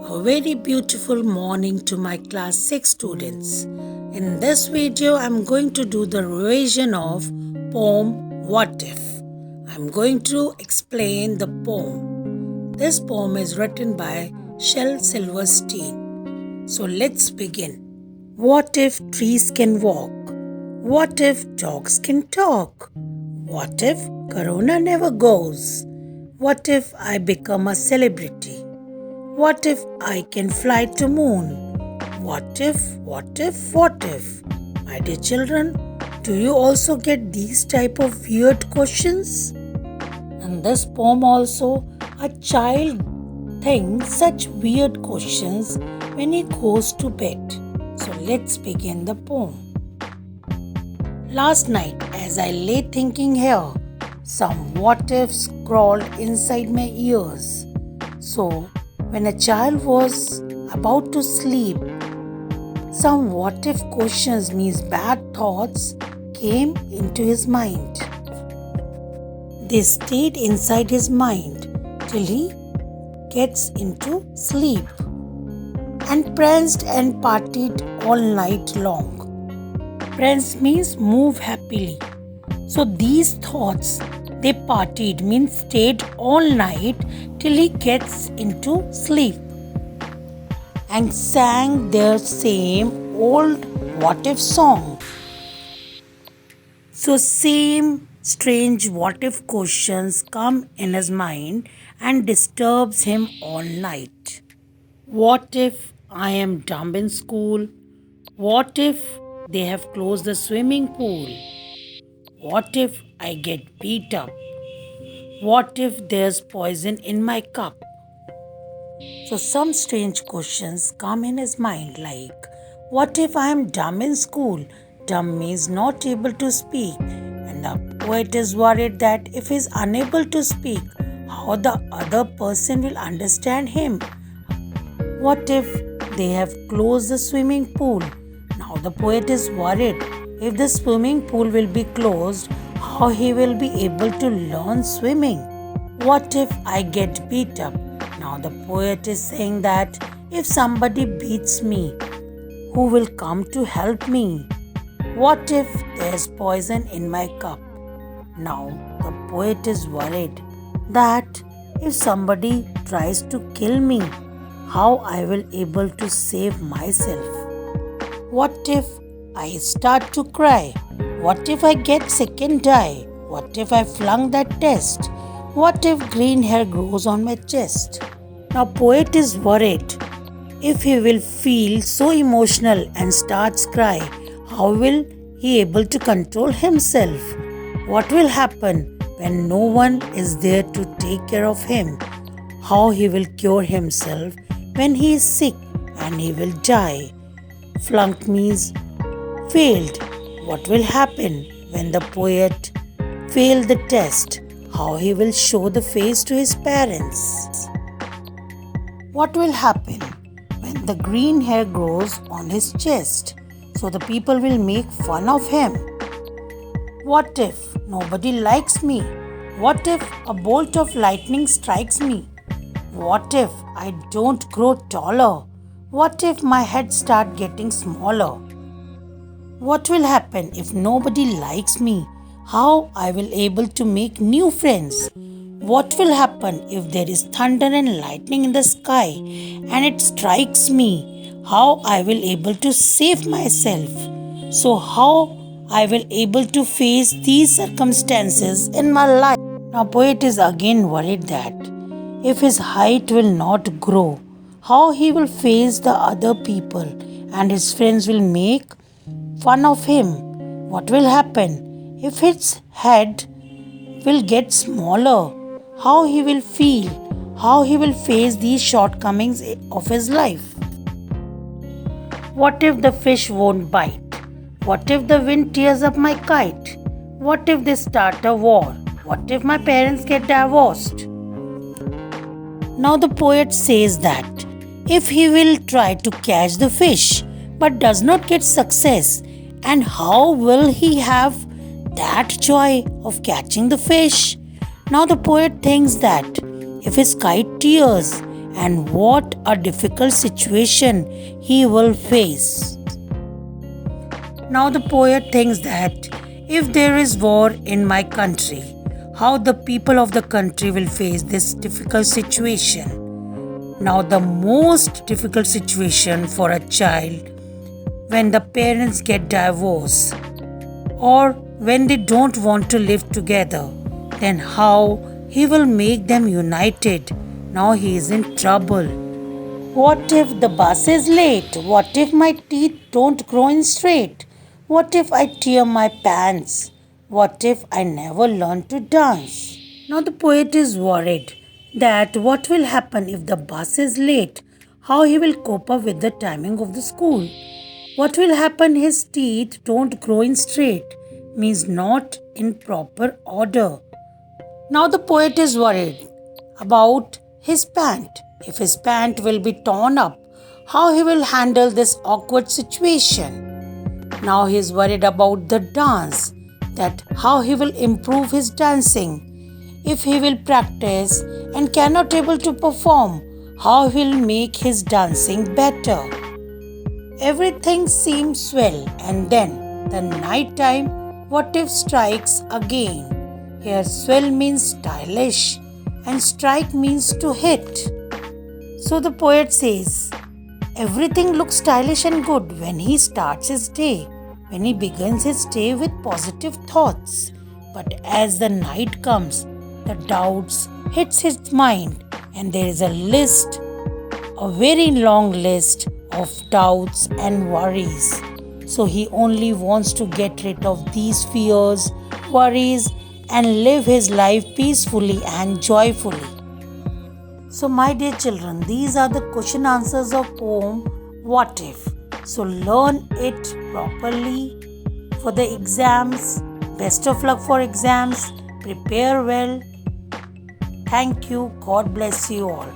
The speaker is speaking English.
A very beautiful morning to my class 6 students. In this video, I'm going to do the revision of poem What If. I'm going to explain the poem. This poem is written by Shel Silverstein. So let's begin. What if trees can walk? What if dogs can talk? What if Corona never goes? What if I become a celebrity? What if I can fly to moon? What if? My dear children, do you also get these type of weird questions? In this poem also, a child thinks such weird questions when he goes to bed. So let's begin the poem. Last night, as I lay thinking here, some what ifs crawled inside my ears. So, when a child was about to sleep, some what if questions means bad thoughts came into his mind. They stayed inside his mind till he gets into sleep and pranced and partied all night long. Prance means move happily. So these thoughts, they partied means stayed all night till he gets into sleep and sang their same old what if song. So same strange what if questions come in his mind and disturbs him all night. What if I am dumb in school? What if they have closed the swimming pool? What if I get beat up? What if there's poison in my cup? So some strange questions come in his mind like, what if I am dumb in school? Dumb means not able to speak. And the poet is worried that if he is unable to speak, how the other person will understand him? What if they have closed the swimming pool? Now the poet is worried if the swimming pool will be closed, how he will be able to learn swimming. What if I get beat up? Now the poet is saying that if somebody beats me, who will come to help me? What if there's poison in my cup? Now the poet is worried that if somebody tries to kill me, how I will able to save myself. What if I start to cry? What if I get sick and die? What if I flunk that test? What if green hair grows on my chest? Now poet is worried. If he will feel so emotional and starts cry, how will he able to control himself? What will happen when no one is there to take care of him? How he will cure himself when he is sick and he will die? Flunk means failed. What will happen when the poet failed the test? How he will show the face to his parents? What will happen when the green hair grows on his chest? So the people will make fun of him. What if nobody likes me? What if a bolt of lightning strikes me? What if I don't grow taller? What if my head starts getting smaller? What will happen if nobody likes me? How I will able to make new friends? What will happen if there is thunder and lightning in the sky and it strikes me? How I will able to save myself? So how I will able to face these circumstances in my life? Now poet is again worried that if his height will not grow, how he will face the other people and his friends will make fun of him. What will happen if his head will get smaller? How he will feel? How he will face these shortcomings of his life? What if the fish won't bite? What if the wind tears up my kite? What if they start a war? What if my parents get divorced? Now the poet says that if he will try to catch the fish but does not get success, and how will he have that joy of catching the fish? Now the poet thinks that if his kite tears, and what a difficult situation he will face. Now the poet thinks that if there is war in my country, how the people of the country will face this difficult situation. Now, the most difficult situation for a child when the parents get divorced or when they don't want to live together, then how he will make them united. Now he is in trouble. What if the bus is late? What if my teeth don't grow in straight? What if I tear my pants? What if I never learn to dance? Now the poet is worried that what will happen if the bus is late, how he will cope up with the timing of the school. What will happen his teeth don't grow in straight, means not in proper order. Now the poet is worried about his pant. If his pant will be torn up, how he will handle this awkward situation. Now he is worried about the dance, that how he will improve his dancing. If he will practice and cannot able to perform, how he will make his dancing better. Everything seems well, and then the night time, what if strikes again? Here swell means stylish and strike means to hit. So the poet says, everything looks stylish and good when he starts his day, when he begins his day with positive thoughts. But as the night comes, the doubts hits his mind, and there is a very long list of doubts and worries. So he only wants to get rid of these fears, worries, and live his life peacefully and joyfully. So my dear children, these are the question answers of poem What If. So learn it properly for the exams. Best of luck for exams. Prepare well. Thank you. God bless you all.